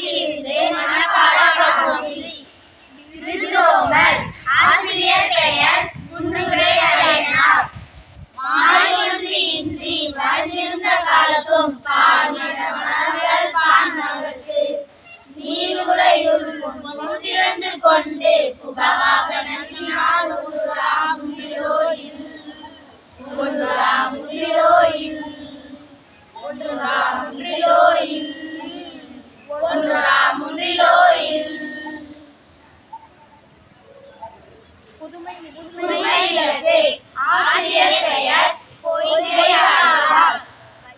பாடத்திலிருந்து மனப்பாட பகுதி. விருந்தோம்பல். ஆசிரியர் பெயர் முன்னுரை அலையனார். மாயொன்றின்றி வாழ்ந்திருந்த காலத்தும் பார்மடமகள் பான்மகற்கு நீருடையுள் முன்திறந்து கொண்டு புகவாக நன்றினால் ஒன்றுரா முன்றிலோயில் புதுமை விளக்கு. ஆசிரியர் பெயர் பொய்கை ஆழ்வார்.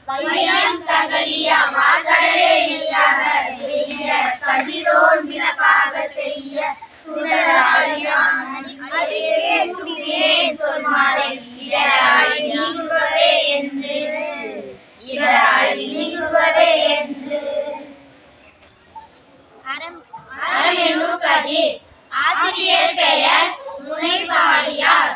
வையம் தகலிய மாதடலே இல்லாமல் வெய்ய கதிரோன் விளக்காக செய்ய சுடர அழியான் அதிசய சுகியே சொல்மாலை இடராழி நீங்குகவே என்று அறம் என்னும் கதிர். ஆசிரியர் பெயர் முனைபாடியார்.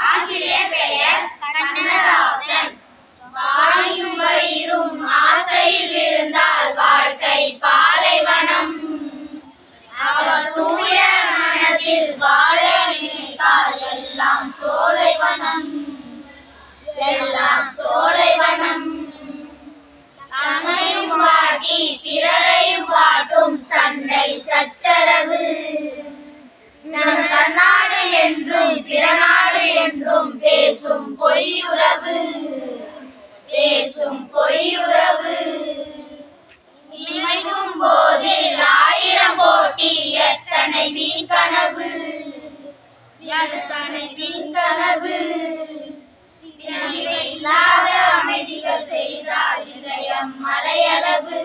ஆசிரியர் பெயர் கண்ணதாசன். வாயும் வயிறும் ஆசையில் விழுந்தால் வாழ்க்கை பாலைவனம். அவர் தூய மனதில் வாழ நினைத்தால் எல்லாம் சோலைவனம். தம்மையும் பாட்டி பிறரையும் பாட்டும் சண்டை சச்சரவு. நம் கண்ணாடு என்றும் பிறநாடு என்றும் பேசும் பொய்யுறவு. நினைக்கும் போதில் ஆயிரம் போட்டி எத்தனை வீண் கனவு. இல்லாத அமைதிகள் செய்தால் இதயம் மலையளவு.